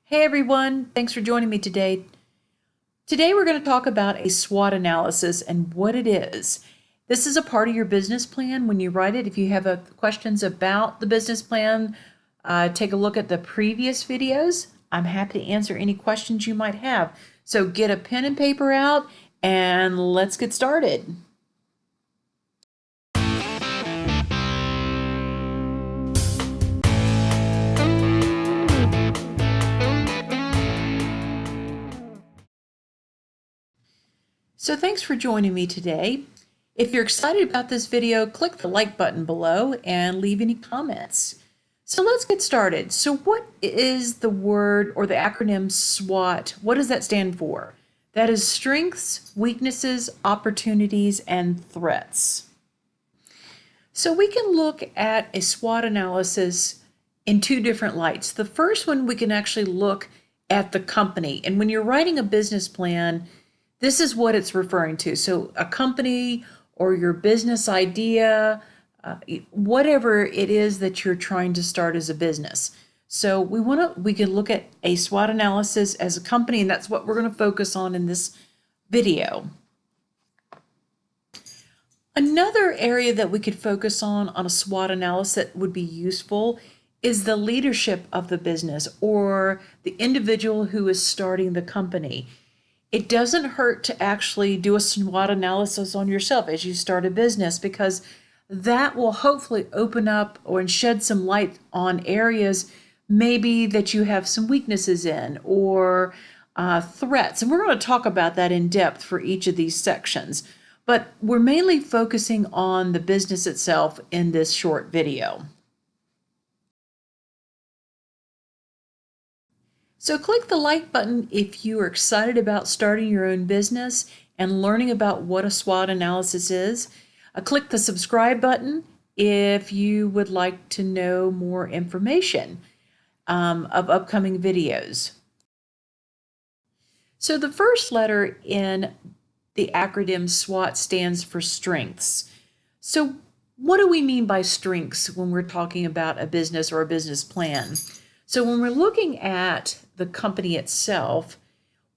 Hey everyone, thanks for joining me today. Today we're going to talk about a SWOT analysis and what it is. This is a part of your business plan when you write it. If you have questions about the business plan, take a look at the previous videos. I'm happy to answer any questions you might have. So get a pen and paper out and let's get started. So thanks for joining me today. If you're excited about this video, click the like button below and leave any comments. So let's get started. So what is the word or the acronym SWOT? What does that stand for? That is strengths, weaknesses, opportunities, and threats. So we can look at a SWOT analysis in two different lights. The first one, we can actually look at the company. And when you're writing a business plan, this is what it's referring to. So a company or your business idea, whatever it is that you're trying to start as a business. So we can look at a SWOT analysis as a company, and that's what we're going to focus on in this video. Another area that we could focus on a SWOT analysis that would be useful is the leadership of the business or the individual who is starting the company. It doesn't hurt to actually do a SWOT analysis on yourself as you start a business, because that will hopefully open up or shed some light on areas maybe that you have some weaknesses in or threats. And we're going to talk about that in depth for each of these sections. But we're mainly focusing on the business itself in this short video. So click the like button if you are excited about starting your own business and learning about what a SWOT analysis is. Click the subscribe button if you would like to know more information of upcoming videos. So the first letter in the acronym SWOT stands for strengths. So what do we mean by strengths when we're talking about a business or a business plan? So when we're looking at the company itself,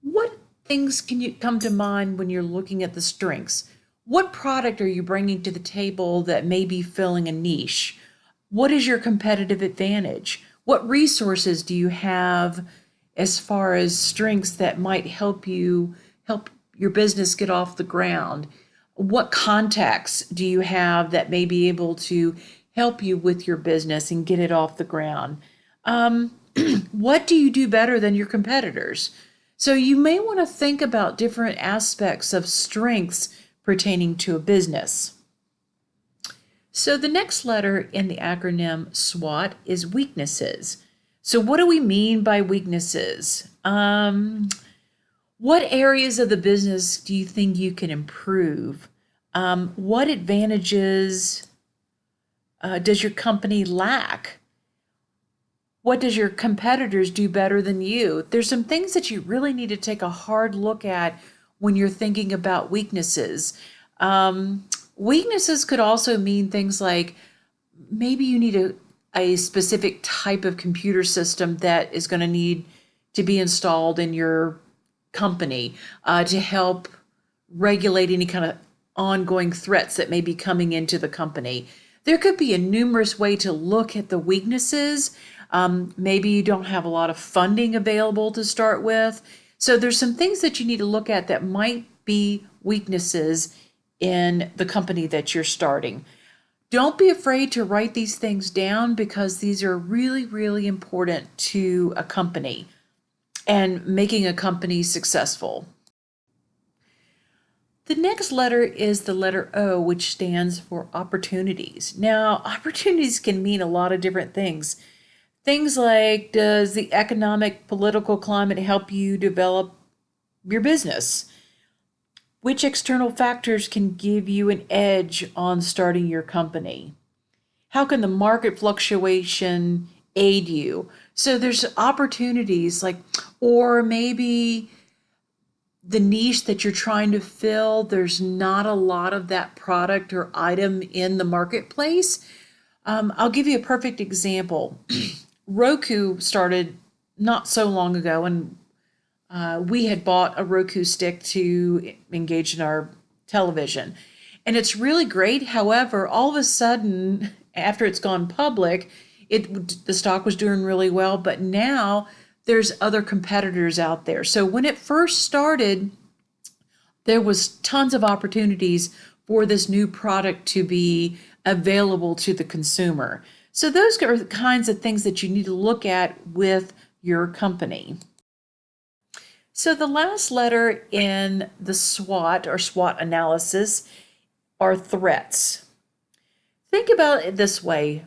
what things can you come to mind when you're looking at the strengths? What product are you bringing to the table that may be filling a niche? What is your competitive advantage? What resources do you have as far as strengths that might help your business get off the ground? What contacts do you have that may be able to help you with your business and get it off the ground? What do you do better than your competitors? So you may want to think about different aspects of strengths pertaining to a business. So the next letter in the acronym SWOT is weaknesses. So what do we mean by weaknesses? What areas of the business do you think you can improve? What advantages does your company lack? What does your competitors do better than you? There's some things that you really need to take a hard look at when you're thinking about weaknesses. Weaknesses could also mean things like maybe you need a specific type of computer system that is going to need to be installed in your company to help regulate any kind of ongoing threats that may be coming into the company. There could be a numerous way to look at the weaknesses. Maybe you don't have a lot of funding available to start with. So there's some things that you need to look at that might be weaknesses in the company that you're starting. Don't be afraid to write these things down, because these are really, really important to a company and making a company successful. The next letter is the letter O, which stands for opportunities. Now, opportunities can mean a lot of different things. Things like, does the economic, political climate help you develop your business? Which external factors can give you an edge on starting your company? How can the market fluctuation aid you? So there's opportunities or maybe the niche that you're trying to fill, there's not a lot of that product or item in the marketplace. I'll give you a perfect example. Roku started not so long ago, and we had bought a Roku stick to engage in our television. And it's really great. However, all of a sudden, after it's gone public, the stock was doing really well, but now there's other competitors out there. So when it first started, there was tons of opportunities for this new product to be available to the consumer. So those are the kinds of things that you need to look at with your company. So the last letter in the SWOT or SWOT analysis are threats. Think about it this way.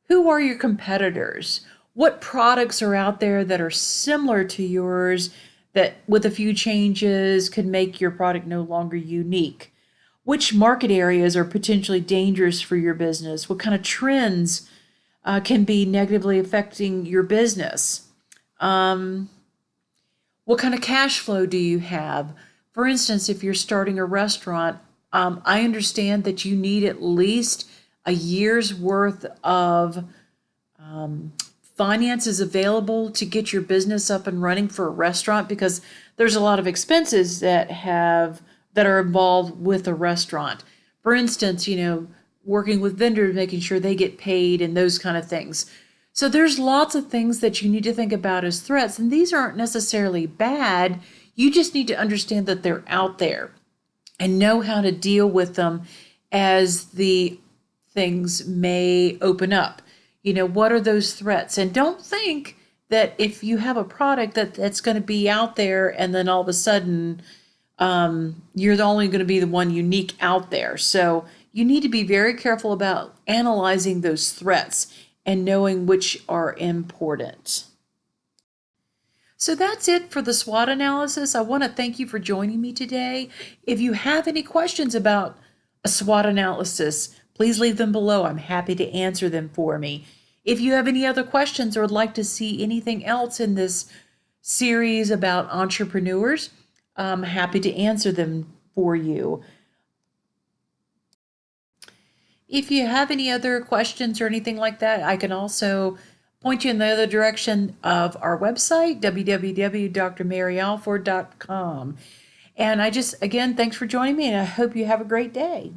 Who are your competitors? What products are out there that are similar to yours that with a few changes could make your product no longer unique? Which market areas are potentially dangerous for your business? What kind of trends can be negatively affecting your business? What kind of cash flow do you have? For instance, if you're starting a restaurant, I understand that you need at least a year's worth of finances available to get your business up and running for a restaurant, because there's a lot of expenses that are involved with a restaurant. For instance, working with vendors, making sure they get paid and those kind of things. So there's lots of things that you need to think about as threats, and these aren't necessarily bad. You just need to understand that they're out there and know how to deal with them as the things may open up. What are those threats? And don't think that if you have a product that's going to be out there and then all of a sudden you're only going to be the one unique out there. So you need to be very careful about analyzing those threats and knowing which are important. So that's it for the SWOT analysis. I want to thank you for joining me today. If you have any questions about a SWOT analysis, please leave them below. I'm happy to answer them for me. If you have any other questions or would like to see anything else in this series about entrepreneurs, I'm happy to answer them for you. If you have any other questions or anything like that, I can also point you in the other direction of our website, www.drmaryalford.com. And again, thanks for joining me, and I hope you have a great day.